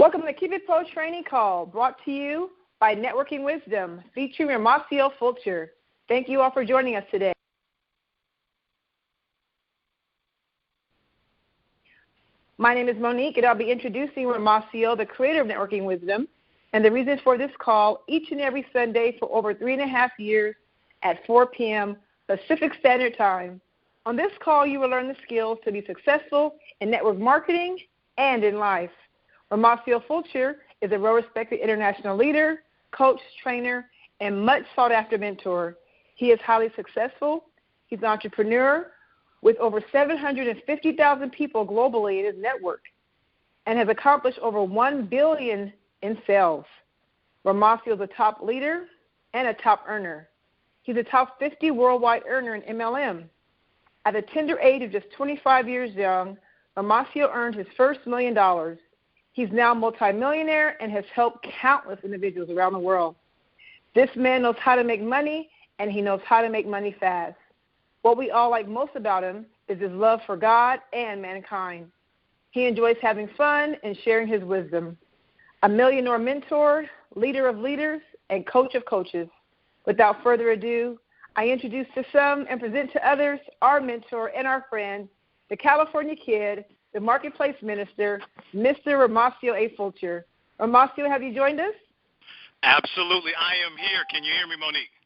Welcome to Keep It Pro Training Call, brought to you by Networking Wisdom, featuring Romacio Fulcher. Thank you all for joining us today. My name is Monique, and I'll be introducing Romacio, the creator of Networking Wisdom, and the reason for this call each and every Sunday for over 3.5 years at 4 p.m. Pacific Standard Time. On this call, you will learn the skills to be successful in network marketing and in life. Romacio Fulcher is a well-respected international leader, coach, trainer, and much sought-after mentor. He is highly successful. He's an entrepreneur with over 750,000 people globally in his network and has accomplished over $1 billion in sales. Romacio is a top leader and a top earner. He's a top 50 worldwide earner in MLM. At the tender age of just 25 years young, Romacio earned his first $1 million. He's now multimillionaire and has helped countless individuals around the world. This man knows how to make money, and he knows how to make money fast. What we all like most about him is his love for God and mankind. He enjoys having fun and sharing his wisdom. A millionaire mentor, leader of leaders, and coach of coaches. Without further ado, I introduce to some and present to others our mentor and our friend, the California kid, the marketplace minister, Mr. Romacio A. Fulcher. Romacio, have you joined us? Absolutely. I am here. Can you hear me, Monique?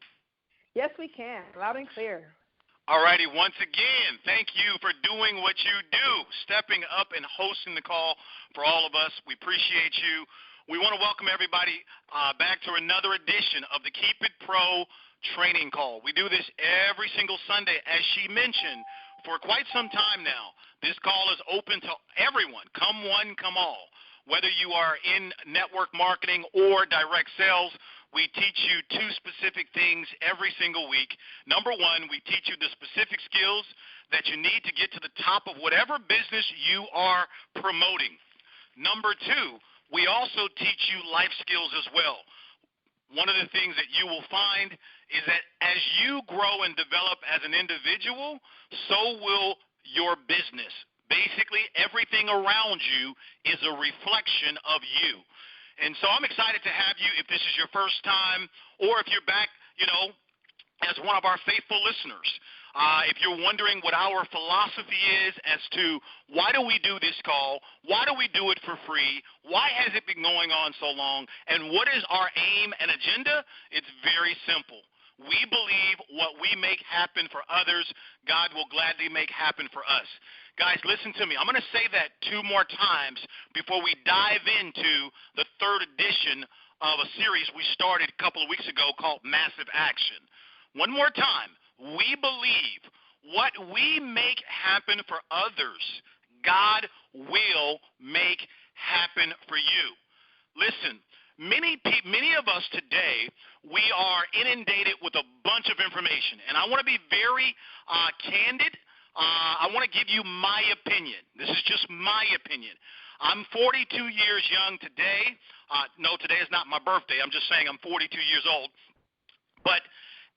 Yes, we can. Loud and clear. All righty. Once again, thank you for doing what you do, stepping up and hosting the call for all of us. We appreciate you. We want to welcome everybody back to another edition of the Keep It Pro Training Call. We do this every single Sunday, as she mentioned, for quite some time now. This call is open to everyone. Come one, come all. Whether you are in network marketing or direct sales, we teach you two specific things every single week. Number one, we teach you the specific skills that you need to get to the top of whatever business you are promoting. Number two, we also teach you life skills as well. One of the things that you will find is that as you grow and develop as an individual, so will your business. Basically, everything around you is a reflection of you. And so I'm excited to have you if this is your first time or if you're back, as one of our faithful listeners. If you're wondering what our philosophy is as to why do we do this call, why do we do it for free, why has it been going on so long, and what is our aim and agenda, it's very simple. We believe what we make happen for others, God will gladly make happen for us. Guys, listen to me. I'm going to say that 2 more times before we dive into the 3rd edition of a series we started a couple of weeks ago called Massive Action. One more time. We believe what we make happen for others, God will make happen for you. Listen, many of us today, we are inundated with a bunch of information, and I want to be very candid. I want to give you my opinion. This is just my opinion. I'm 42 years young today. No, today is not my birthday. I'm just saying I'm 42 years old. But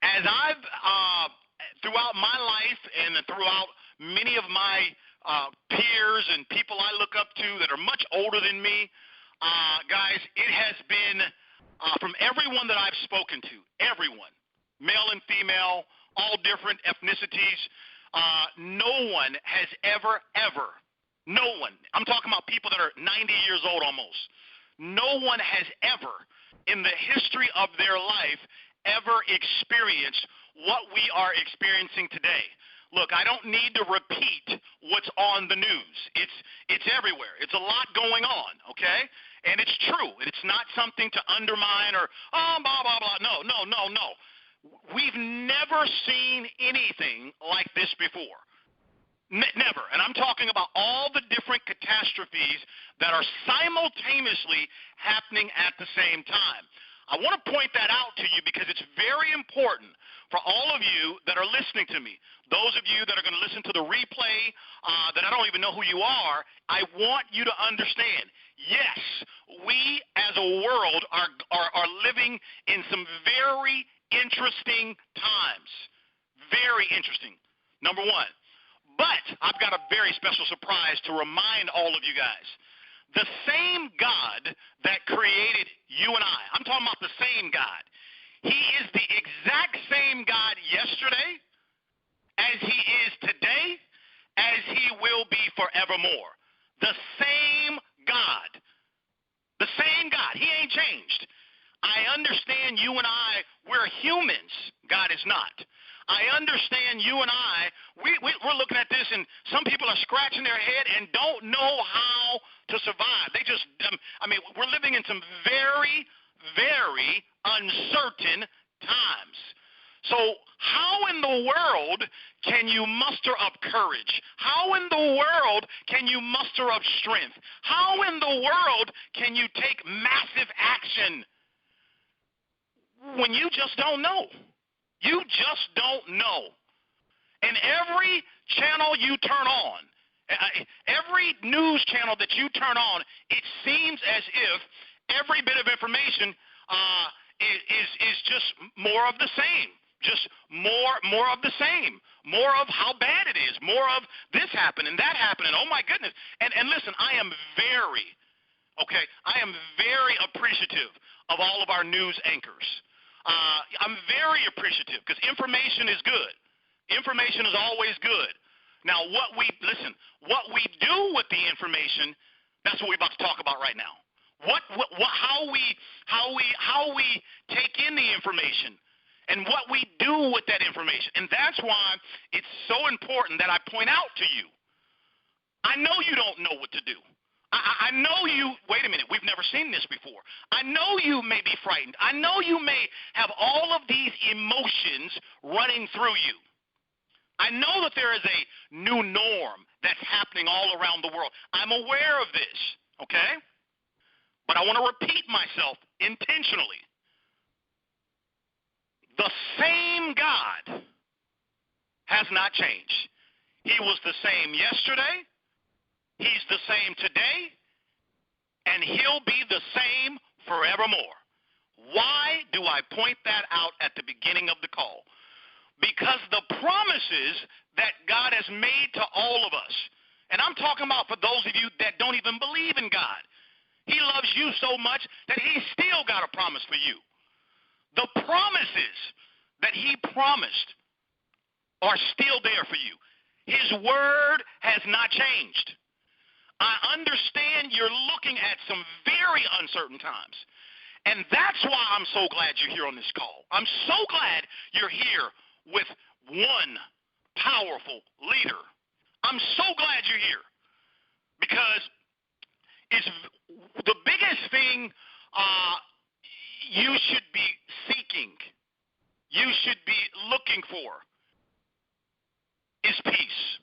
as I've, throughout my life and throughout many of my peers and people I look up to that are much older than me, guys, it has been from everyone that I've spoken to, everyone, male and female, all different ethnicities, no one has ever, no one, I'm talking about people that are 90 years old almost, no one has ever in the history of their life ever experienced what we are experiencing today. Look, I don't need to repeat what's on the news. It's everywhere. It's a lot going on, okay? And it's true. It's not something to undermine or, blah, blah, blah. No. We've never seen anything like this before. Never. And I'm talking about all the different catastrophes that are simultaneously happening at the same time. I want to point that out to you because it's very important for all of you that are listening to me. Those of you that are going to listen to the replay that I don't even know who you are, I want you to understand, yes, we as a world are living in some very interesting times. Very interesting, number one. But I've got a very special surprise to remind all of you guys. The same God that created you and I'm talking about the same God. He is the exact same God yesterday, as he is today, as he will be forevermore. The same God. The same God. He ain't changed. I understand you and we're humans. God is not. I understand you and we're looking at this, and some people are scratching their head and don't know how to survive. They just, we're living in some very, very uncertain times. So how in the world can you muster up courage? How in the world can you muster up strength? How in the world can you take massive action when you just don't know? You just don't know. And every channel you turn on, every news channel that you turn on, it seems as if every bit of information is just more of the same. Just more of the same. More of how bad it is. More of this happened and that happened. And oh my goodness. And listen, I am very appreciative of all of our news anchors. I'm very appreciative because information is good. Information is always good. Now, what we do with the information, that's what we're about to talk about right now. How we take in the information and what we do with that information. And that's why it's so important that I point out to you. I know you don't know what to do. I know you, wait a minute, we've never seen this before. I know you may be frightened. I know you may have all of these emotions running through you. I know that there is a new norm that's happening all around the world. I'm aware of this, okay? But I want to repeat myself intentionally. The same God has not changed. He was the same yesterday. He's the same today, and he'll be the same forevermore. Why do I point that out at the beginning of the call? Because the promises that God has made to all of us, and I'm talking about for those of you that don't even believe in God, he loves you so much that he's still got a promise for you. The promises that he promised are still there for you. His word has not changed. I understand you're looking at some very uncertain times. And that's why I'm so glad you're here on this call. I'm so glad you're here with one powerful leader. I'm so glad you're here because it's the biggest thing you should be seeking, you should be looking for is peace.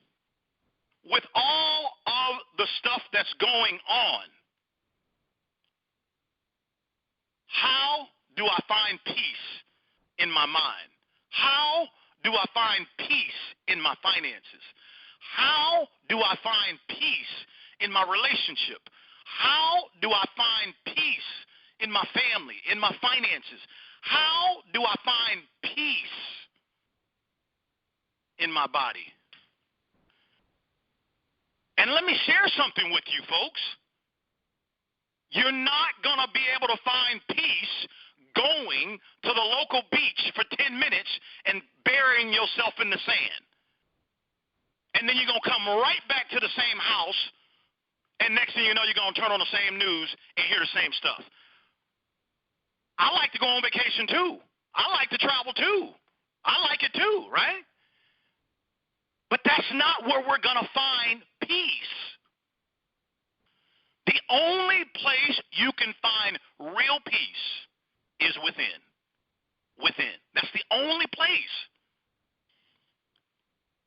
With all of the stuff that's going on, how do I find peace in my mind? How do I find peace in my finances? How do I find peace in my relationship? How do I find peace in my family, in my finances? How do I find peace in my body? And let me share something with you, folks. You're not going to be able to find peace going to the local beach for 10 minutes and burying yourself in the sand. And then you're going to come right back to the same house, and next thing you know, you're going to turn on the same news and hear the same stuff. I like to go on vacation too. I like to travel too. I like it too, right? But that's not where we're going to find peace. The only place you can find real peace is within. Within. That's the only place.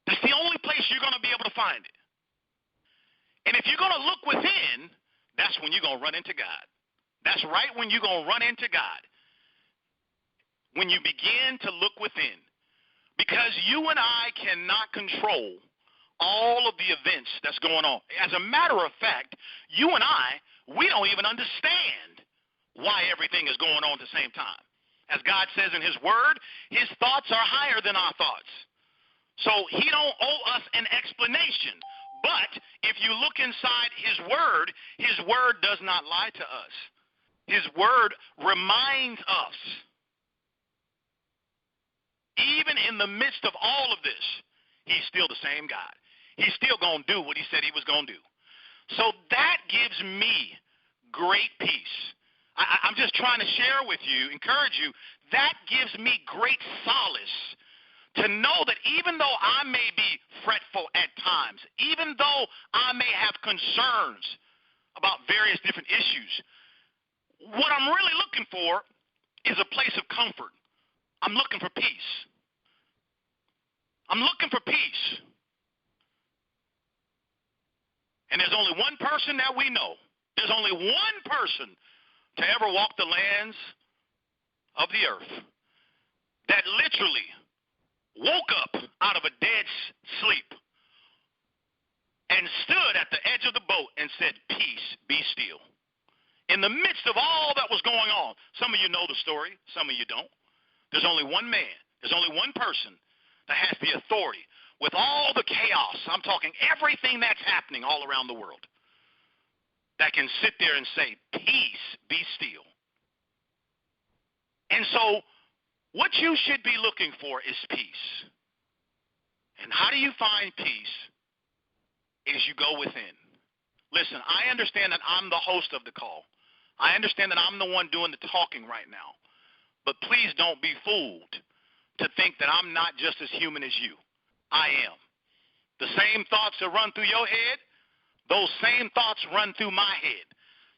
That's the only place you're going to be able to find it. And if you're going to look within, that's when you're going to run into God. That's right when you're going to run into God. When you begin to look within. Because you and I cannot control all of the events that's going on. As a matter of fact, you and we don't even understand why everything is going on at the same time. As God says in his word, his thoughts are higher than our thoughts. So he don't owe us an explanation. But if you look inside his word does not lie to us. His word reminds us, even in the midst of all of this, he's still the same God. He's still going to do what he said he was going to do. So that gives me great peace. I'm just trying to share with you, encourage you, that gives me great solace to know that even though I may be fretful at times, even though I may have concerns about various different issues, what I'm really looking for is a place of comfort. I'm looking for peace. I'm looking for peace. And there's only one person that we know. There's only one person to ever walk the lands of the earth that literally woke up out of a dead sleep and stood at the edge of the boat and said, "Peace, be still." In the midst of all that was going on, some of you know the story, some of you don't. There's only one man, there's only one person that has the authority with all the chaos. I'm talking everything that's happening all around the world, that can sit there and say, "Peace, be still." And so what you should be looking for is peace. And how do you find peace? Is you go within. Listen, I understand that I'm the host of the call. I understand that I'm the one doing the talking right now. But please don't be fooled to think that I'm not just as human as you. I am. The same thoughts that run through your head, those same thoughts run through my head.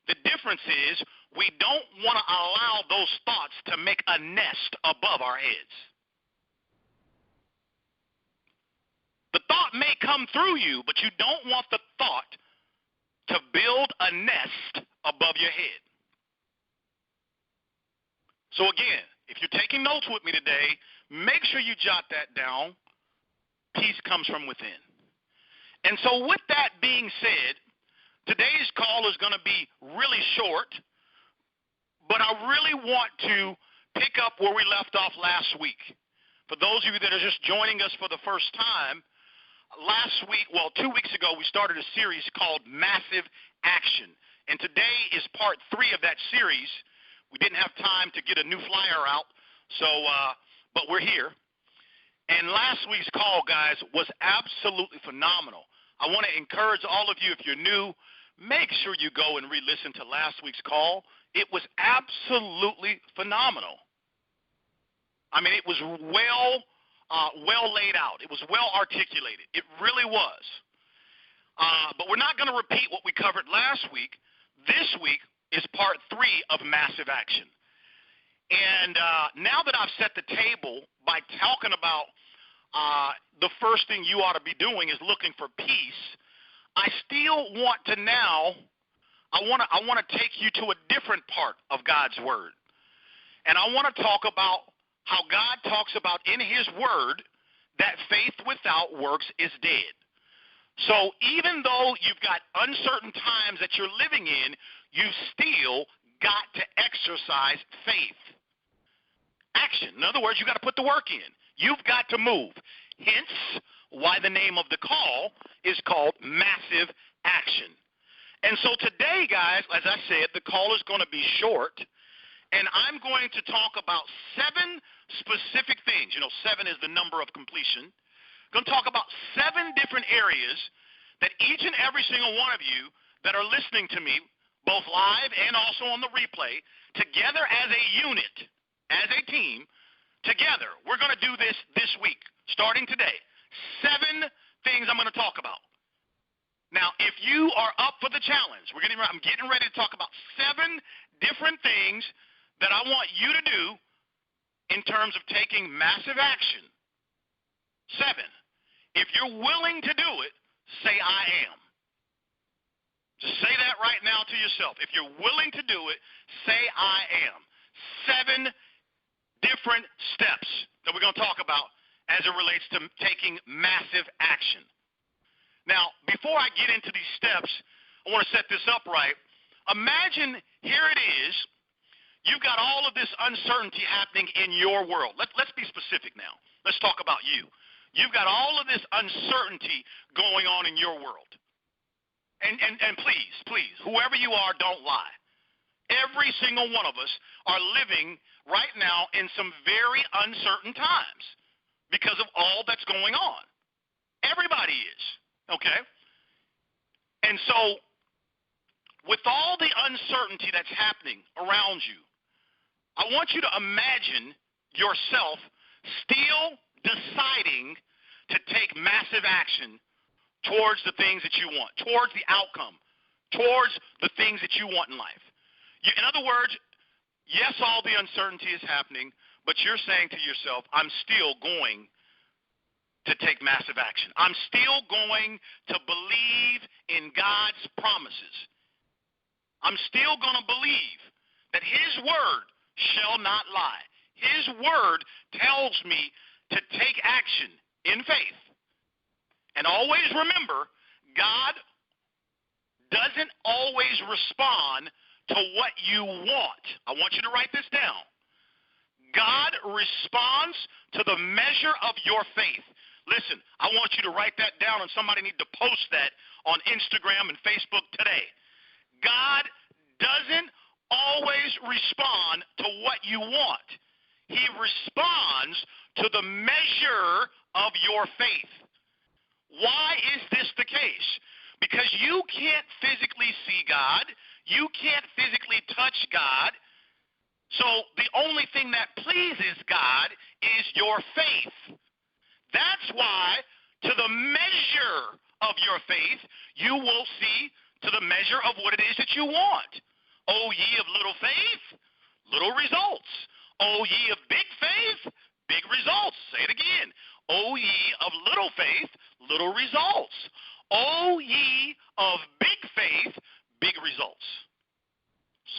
The difference is we don't want to allow those thoughts to make a nest above our heads. The thought may come through you, but you don't want the thought to build a nest above your head. So again, if you're taking notes with me today, make sure you jot that down. Peace comes from within. And so with that being said, today's call is going to be really short, but I really want to pick up where we left off last week. For those of you that are just joining us for the first time, 2 weeks ago, we started a series called Massive Action. And today is part 3 of that series. We didn't have time to get a new flyer out, but we're here. And last week's call, guys, was absolutely phenomenal. I want to encourage all of you, if you're new, make sure you go and re-listen to last week's call. It was absolutely phenomenal. I mean, it was well laid out. It was well articulated. It really was. But we're not going to repeat what we covered last week. This week is part 3 of Massive Action. And now that I've set the table by talking about the first thing you ought to be doing is looking for peace, I still want to I want to take you to a different part of God's Word. And I want to talk about how God talks about in his word that faith without works is dead. So even though you've got uncertain times that you're living in, you've still got to exercise faith. Action. In other words, you've got to put the work in. You've got to move. Hence why the name of the call is called Massive Action. And so today, guys, as I said, the call is going to be short. And I'm going to talk about 7 specific things. 7 is the number of completion. I'm going to talk about 7 different areas that each and every single one of you that are listening to me, both live and also on the replay, together as a unit, as a team, together, we're going to do this week, starting today. 7 things I'm going to talk about. Now, if you are up for the challenge, I'm getting ready to talk about 7 different things that I want you to do in terms of taking massive action. 7. If you're willing to do it, say I am. Just say that right now to yourself. If you're willing to do it, say I am. 7 different steps that we're going to talk about as it relates to taking massive action. Now, before I get into these steps, I want to set this up right. Imagine here it is. You've got all of this uncertainty happening in your world. Let's be specific now. Let's talk about you. You've got all of this uncertainty going on in your world. And please, whoever you are, don't lie. Every single one of us are living right now in some very uncertain times because of all that's going on. Everybody is, okay? And so with all the uncertainty that's happening around you, I want you to imagine yourself still deciding to take massive action towards the things that you want, towards the outcome, towards the things that you want in life. In other words, yes, all the uncertainty is happening, but you're saying to yourself, I'm still going to take massive action. I'm still going to believe in God's promises. I'm still going to believe that his word shall not lie. His word tells me to take action in faith. And always remember, God doesn't always respond to what you want. I want you to write this down. God responds to the measure of your faith. Listen, I want you to write that down, and somebody need to post that on Instagram and Facebook today. God doesn't always respond to what you want. He responds to the measure of your faith. Why is this the case? Because you can't physically see God. You can't physically touch God. So the only thing that pleases God is your faith. That's why to the measure of your faith, you will see to the measure of what it is that you want. O ye of little faith, little results. O ye of big faith, big results. Say it again. O ye of little faith, little results. O ye of big faith, big results.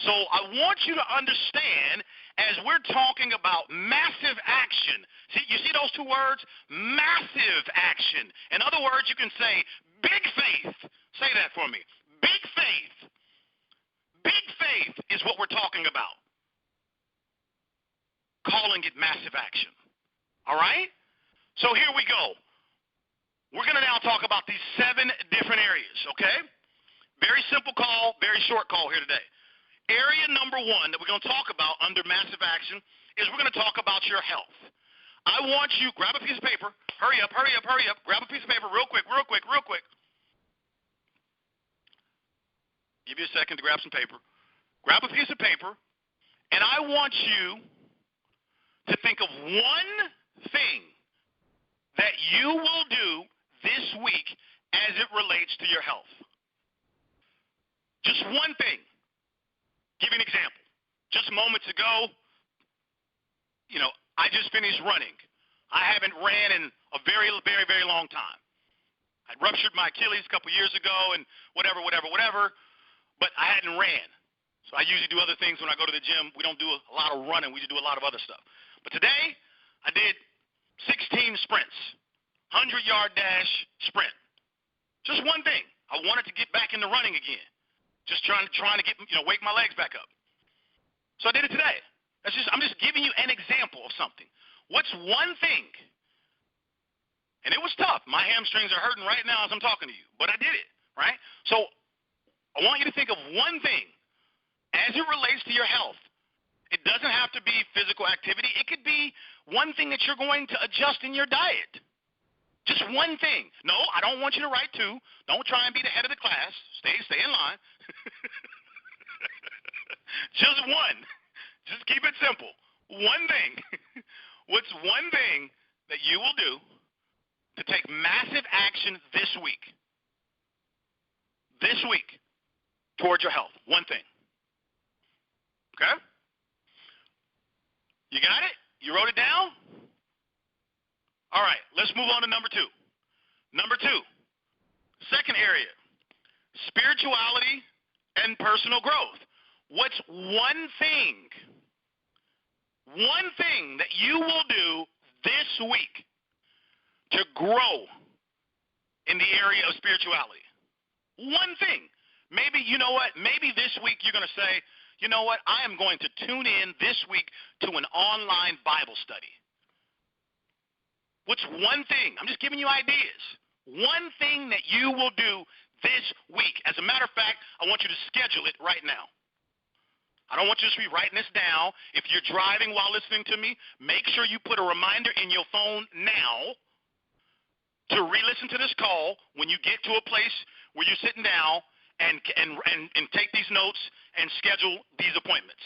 So I want you to understand, as we're talking about massive action, you see those two words? Massive action. In other words, you can say big faith. Say that for me. Big faith. Big faith is what we're talking about. Calling it massive action. All right? So here we go. We're going to now talk about these 7 different areas, okay? Very simple call, very short call here today. Area number 1 that we're going to talk about under massive action is we're going to talk about your health. I want you, grab a piece of paper. Hurry up. Grab a piece of paper real quick. Give you a second to grab some paper. Grab a piece of paper, and I want you to think of one thing that you will do this week as it relates to your health. Just one thing. Give you an example. Just moments ago, I just finished running. I haven't ran in a very, very, very long time. I ruptured my Achilles a couple years ago and whatever, but I hadn't ran. So I usually do other things when I go to the gym. We don't do a lot of running. We just do a lot of other stuff. But today, I did 16 sprints, 100-yard dash sprint. Just one thing. I wanted to get back into running again. Just trying to get, wake my legs back up. So I did it today. I'm just giving you an example of something. What's one thing? And it was tough. My hamstrings are hurting right now as I'm talking to you, but I did it, right? So I want you to think of one thing as it relates to your health. It doesn't have to be physical activity. It could be one thing that you're going to adjust in your diet. Just one thing. No, I don't want you to write 2. Don't try and be the head of the class. Stay in line. Just one. Just keep it simple. One thing. What's one thing that you will do to take massive action this week? This week towards your health. One thing. Okay? You got it? You wrote it down? All right, let's move on to number 2. Number 2, second area, spirituality and personal growth. What's one thing that you will do this week to grow in the area of spirituality? One thing. Maybe, maybe this week you're going to say, I am going to tune in this week to an online Bible study. What's one thing? I'm just giving you ideas. One thing that you will do this week. As a matter of fact, I want you to schedule it right now. I don't want you to be writing this down. If you're driving while listening to me, make sure you put a reminder in your phone now to re-listen to this call when you get to a place where you're sitting down and take these notes and schedule these appointments.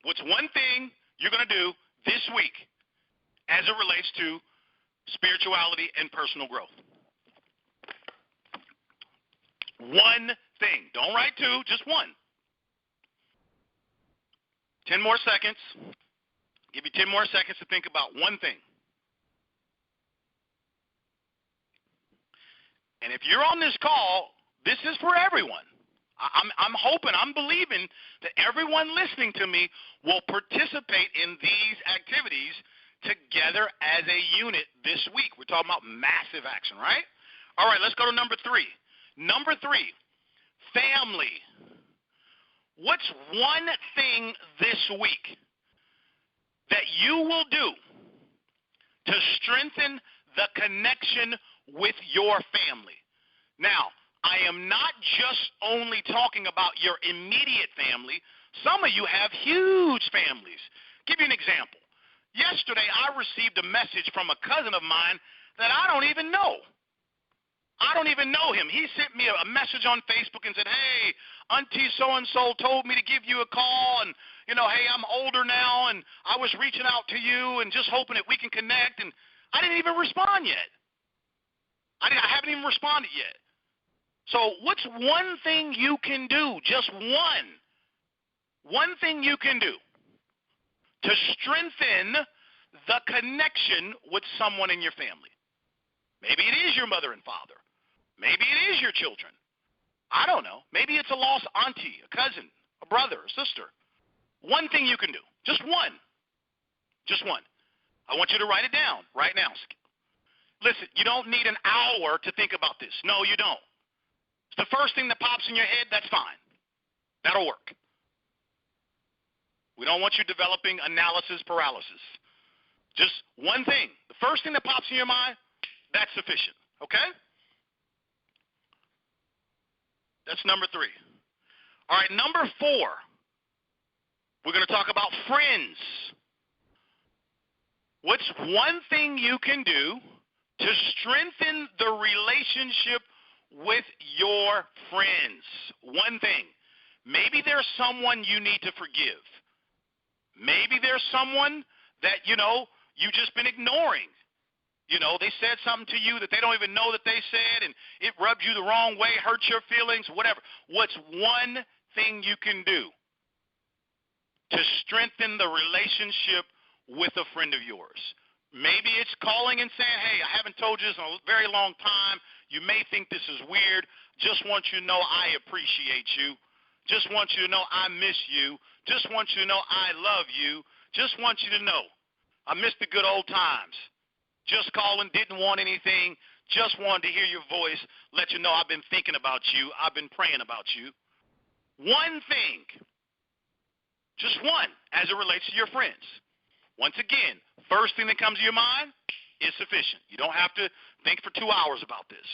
What's one thing you're going to do this week as it relates to spirituality and personal growth? One thing. Don't write two, just one. 10 more seconds. Give you 10 more seconds to think about one thing. And if you're on this call, this is for everyone. I'm hoping, I'm believing that everyone listening to me will participate in these activities together as a unit this week. We're talking about massive action, right? All right, let's go to number 3. Number 3, family. What's one thing this week that you will do to strengthen the connection with your family? Now, I am not just only talking about your immediate family. Some of you have huge families. Give you an example. Yesterday, I received a message from a cousin of mine that I don't even know. I don't even know him. He sent me a message on Facebook and said, hey, Auntie so-and-so told me to give you a call, and, hey, I'm older now, and I was reaching out to you and just hoping that we can connect, and I didn't even respond yet. I haven't even responded yet. So what's one thing you can do, just one thing you can do to strengthen the connection with someone in your family? Maybe it is your mother and father. Maybe it is your children. I don't know. Maybe it's a lost auntie, a cousin, a brother, a sister. One thing you can do, just one. Just one. I want you to write it down right now. Listen, you don't need an hour to think about this. No, you don't. It's the first thing that pops in your head, that's fine. That'll work. We don't want you developing analysis paralysis. Just one thing. The first thing that pops in your mind, that's sufficient. Okay? That's number 3. All right, number 4. We're going to talk about friends. What's one thing you can do to strengthen the relationship with your friends? One thing. Maybe there's someone you need to forgive. Maybe there's someone that, you've just been ignoring. They said something to you that they don't even know that they said, and it rubbed you the wrong way, hurt your feelings, whatever. What's one thing you can do to strengthen the relationship with a friend of yours? Maybe it's calling and saying, hey, I haven't told you this in a very long time. You may think this is weird. Just want you to know I appreciate you. Just want you to know I miss you. Just want you to know I love you. Just want you to know I miss the good old times. Just calling, didn't want anything, just wanted to hear your voice, let you know I've been thinking about you, I've been praying about you. One thing, just one, as it relates to your friends. Once again, first thing that comes to your mind is sufficient. You don't have to think for 2 hours about this.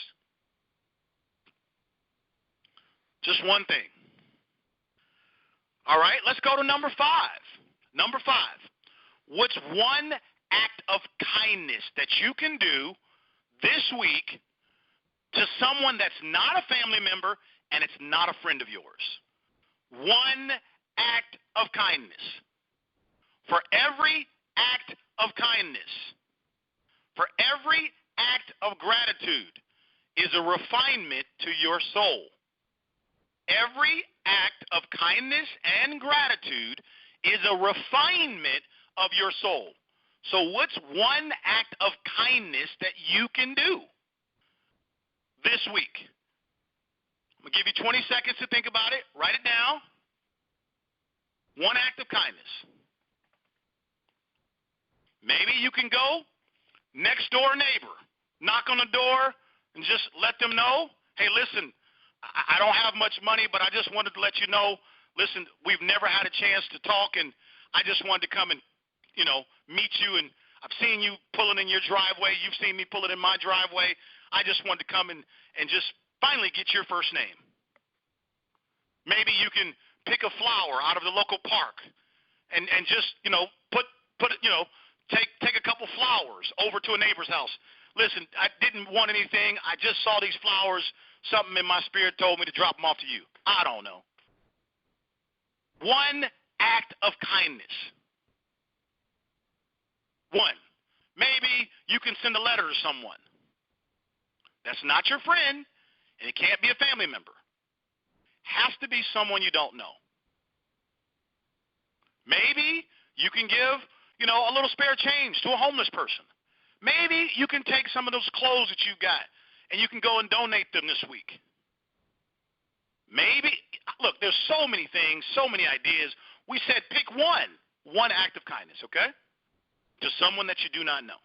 Just one thing. All right, let's go to number 5. Number 5. What's one act of kindness that you can do this week to someone that's not a family member and it's not a friend of yours? One act of kindness. For every act of kindness, for every act of gratitude is a refinement to your soul. Every act of kindness and gratitude is a refinement of your soul. So what's one act of kindness that you can do this week? I'm going to give you 20 seconds to think about it. Write it down. One act of kindness. Maybe you can go next door neighbor, knock on the door, and just let them know, hey, listen, I don't have much money, but I just wanted to let you know, listen, we've never had a chance to talk, and I just wanted to come and, meet you, and I've seen you pulling in your driveway. You've seen me pull it in my driveway. I just wanted to come and just finally get your first name. Maybe you can pick a flower out of the local park and just, take a couple flowers over to a neighbor's house. Listen, I didn't want anything. I just saw these flowers. Something in my spirit told me to drop them off to you. I don't know. One act of kindness. One. Maybe you can send a letter to someone. That's not your friend, and it can't be a family member. Has to be someone you don't know. Maybe you can give, a little spare change to a homeless person. Maybe you can take some of those clothes that you got, and you can go and donate them this week. Maybe, look, there's so many things, so many ideas. We said pick one act of kindness, okay, to someone that you do not know.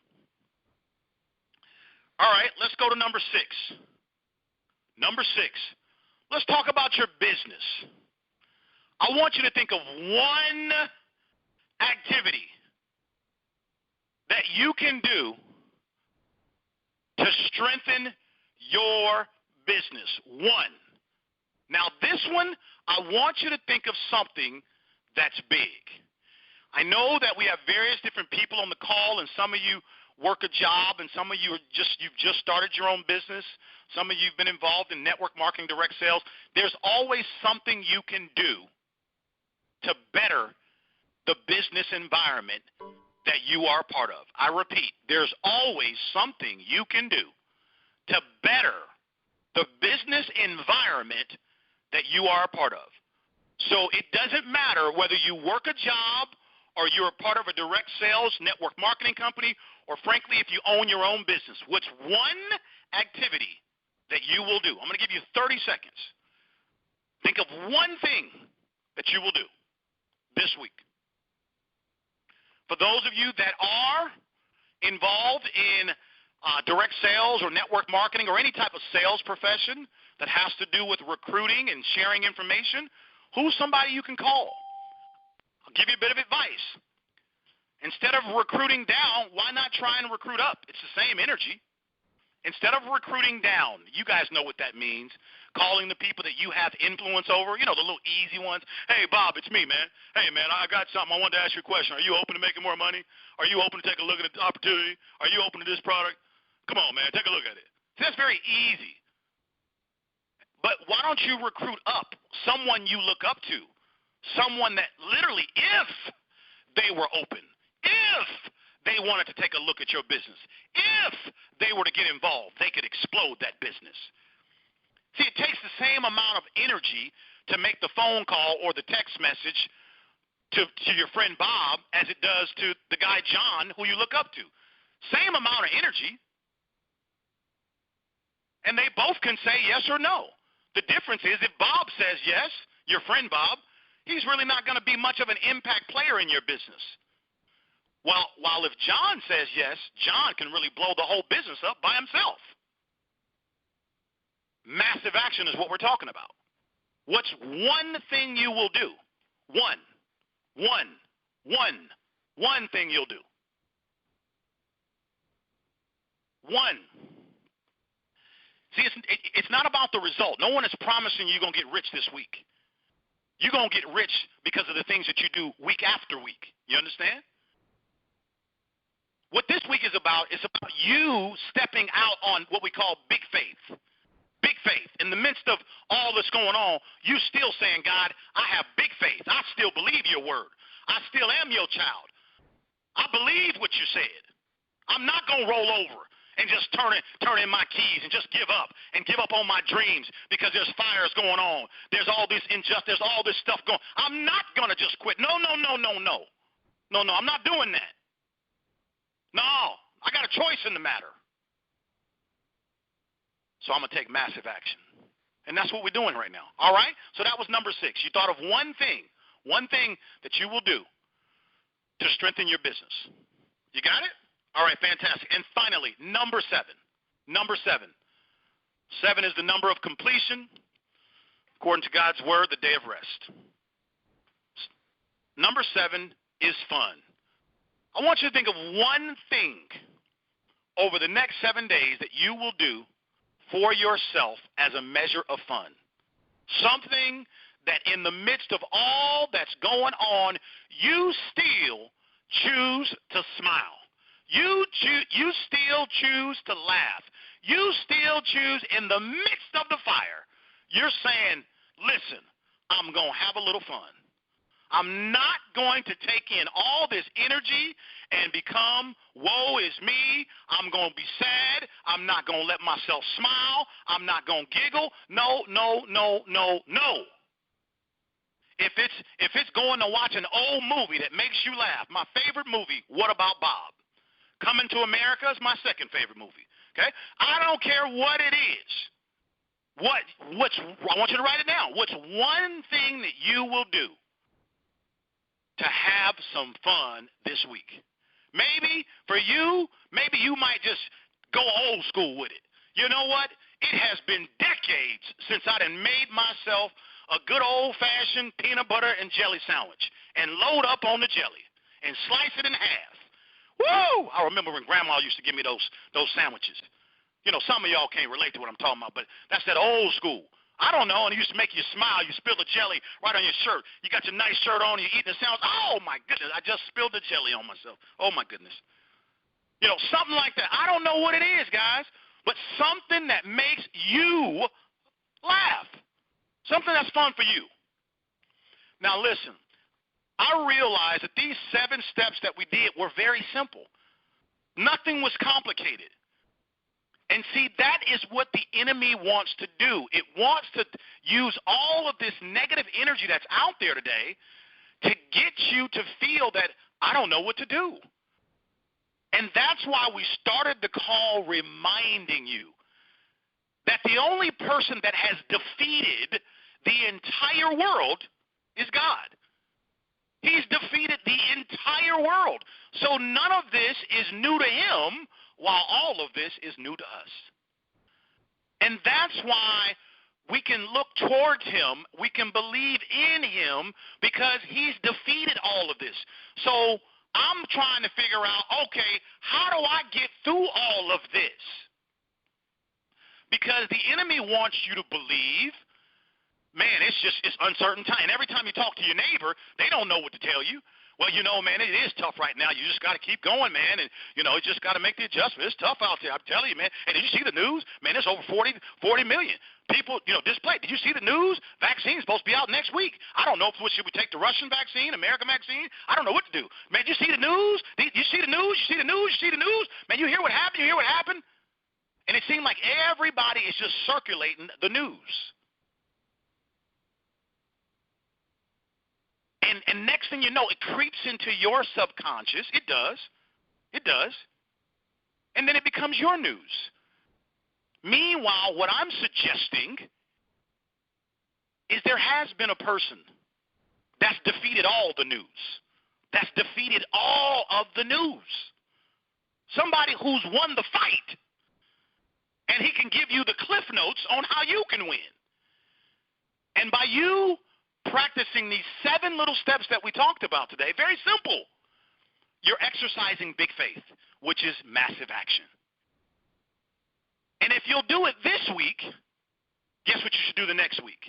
All right, let's go to number 6. Number 6, let's talk about your business. I want you to think of one activity that you can do to strengthen your business. One. Now, this one, I want you to think of something that's big. I know that we have various different people on the call, and some of you work a job, and some of you you've just started your own business. Some of you have been involved in network marketing, direct sales. There's always something you can do to better the business environment that you are a part of. I repeat, there's always something you can do to better the business environment that you are a part of. So it doesn't matter whether you work a job or you're a part of a direct sales network marketing company, or frankly, if you own your own business. What's one activity that you will do? I'm going to give you 30 seconds. Think of one thing that you will do this week. For those of you that are involved in direct sales or network marketing or any type of sales profession that has to do with recruiting and sharing information, who's somebody you can call? I'll give you a bit of advice. Instead of recruiting down, why not try and recruit up? It's the same energy. Instead of recruiting down, you guys know what that means, calling the people that you have influence over, the little easy ones. Hey, Bob, it's me, man. Hey, man, I got something. I wanted to ask you a question. Are you open to making more money? Are you open to take a look at the opportunity? Are you open to this product? Come on, man, take a look at it. See, that's very easy. But why don't you recruit up someone you look up to, someone that literally, if they were open, if they wanted to take a look at your business, if they were to get involved, they could explode that business. See, it takes the same amount of energy to make the phone call or the text message to your friend Bob as it does to the guy John who you look up to. Same amount of energy. And they both can say yes or no. The difference is if Bob says yes, your friend Bob, he's really not going to be much of an impact player in your business. While if John says yes, John can really blow the whole business up by himself. Massive action is what we're talking about. What's one thing you will do? One thing you'll do. One. See, it's not about the result. No one is promising you're going to get rich this week. You're going to get rich because of the things that you do week after week. You understand? What this week is about you stepping out on what we call big faith. Big faith. In the midst of all that's going on, you still saying, God, I have big faith. I still believe your word. I still am your child. I believe what you said. I'm not going to roll over and just turn in my keys and just give up on my dreams because there's fires going on. There's all this injustice, there's all this stuff going. I'm not going to just quit. No, I'm not doing that. No, I got a choice in the matter. So I'm going to take massive action. And that's what we're doing right now. All right? So that was number 6. You thought of one thing that you will do to strengthen your business. You got it? All right, fantastic. And finally, number 7. Number 7. 7 is the number of completion, according to God's word, the day of rest. Number 7 is fun. I want you to think of one thing over the next 7 days that you will do for yourself as a measure of fun. Something that in the midst of all that's going on, you still choose to smile. You still choose to laugh. You still choose in the midst of the fire. You're saying, listen, I'm going to have a little fun. I'm not going to take in all this energy and become, woe is me. I'm going to be sad. I'm not going to let myself smile. I'm not going to giggle. No, no, no, no, no. If it's going to watch an old movie that makes you laugh, my favorite movie, What About Bob? Coming to America is my second favorite movie. Okay? I don't care what it is. I want you to write it down. What's one thing that you will do to have some fun this week? Maybe for you, maybe you might just go old school with it. You know what? It has been decades since I done made myself a good old-fashioned peanut butter and jelly sandwich and load up on the jelly and slice it in half. Woo! I remember when Grandma used to give me those sandwiches. You know, some of y'all can't relate to what I'm talking about, but that's that old school. I don't know, and it used to make you smile. You spill the jelly right on your shirt. You got your nice shirt on, you're eating the sandwich. Oh, my goodness, I just spilled the jelly on myself. Oh, my goodness. You know, something like that. I don't know what it is, guys, but something that makes you laugh. Something that's fun for you. Now, listen, I realized that these 7 steps that we did were very simple. Nothing was complicated. And see, that is what the enemy wants to do. It wants to use all of this negative energy that's out there today to get you to feel that I don't know what to do. And that's why we started the call reminding you that the only person that has defeated the entire world is God. He's defeated the entire world. So none of this is new to him, while all of this is new to us. And that's why we can look towards him, we can believe in him, because he's defeated all of this. So I'm trying to figure out, okay, how do I get through all of this? Because the enemy wants you to believe, man, it's uncertain time. And every time you talk to your neighbor, they don't know what to tell you. Well, you know, man, it is tough right now. You just got to keep going, man. And, you know, you just got to make the adjustment. It's tough out there. I'm telling you, man. And did you see the news? Man, there's over 40 million people, you know, displaced. Did you see the news? Vaccine's supposed to be out next week. I don't know if should we take the Russian vaccine, American vaccine? I don't know what to do. Man, did you see the news? Did you see the news? You see the news? You see the news? Man, you hear what happened? You hear what happened? And it seemed like everybody is just circulating the news. And next thing you know, it creeps into your subconscious. It does. It does. And then it becomes your news. Meanwhile, what I'm suggesting is there has been a person that's defeated all the news, that's defeated all of the news. Somebody who's won the fight, and he can give you the cliff notes on how you can win. And by you practicing these 7 little steps that we talked about today, very simple, you're exercising big faith, which is massive action. And if you'll do it this week, guess what you should do the next week?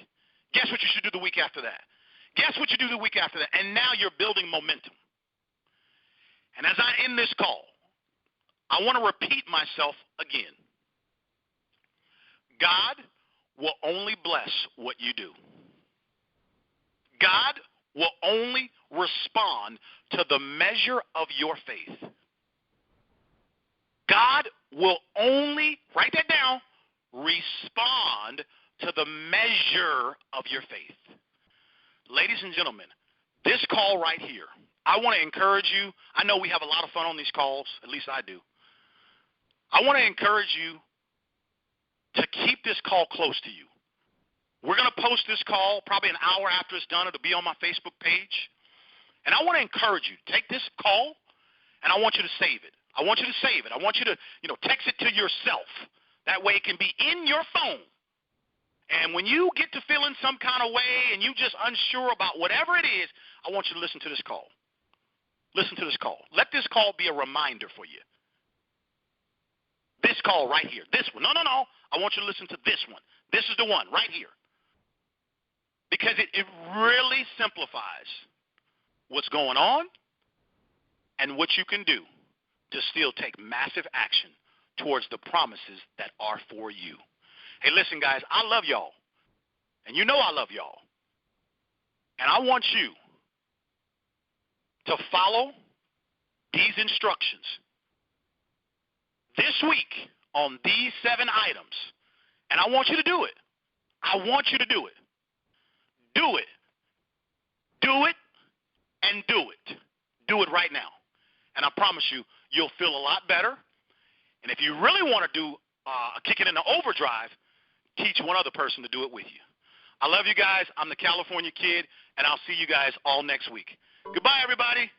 Guess what you should do the week after that? Guess what you do the week after that? And now you're building momentum. And as I end this call, I want to repeat myself again. God will only bless what you do. God will only respond to the measure of your faith. God will only, write that down, respond to the measure of your faith. Ladies and gentlemen, this call right here, I want to encourage you. I know we have a lot of fun on these calls, at least I do. I want to encourage you to keep this call close to you. We're going to post this call probably an hour after it's done. It'll be on my Facebook page. And I want to encourage you, take this call, and I want you to save it. I want you to save it. I want you to, text it to yourself. That way it can be in your phone. And when you get to feeling some kind of way and you just unsure about whatever it is, I want you to listen to this call. listen to this call. Let this call be a reminder for you. This call right here. This one. No. I want you to listen to this one. This is the one right here. Because it really simplifies what's going on and what you can do to still take massive action towards the promises that are for you. Hey, listen, guys, I love y'all. And you know I love y'all. And I want you to follow these instructions this week on these 7 items. And I want you to do it. I want you to do it. Do it. Do it and do it. Do it right now. And I promise you, you'll feel a lot better. And if you really want to do kick it into overdrive, teach one other person to do it with you. I love you guys. I'm the California Kid, and I'll see you guys all next week. Goodbye, everybody.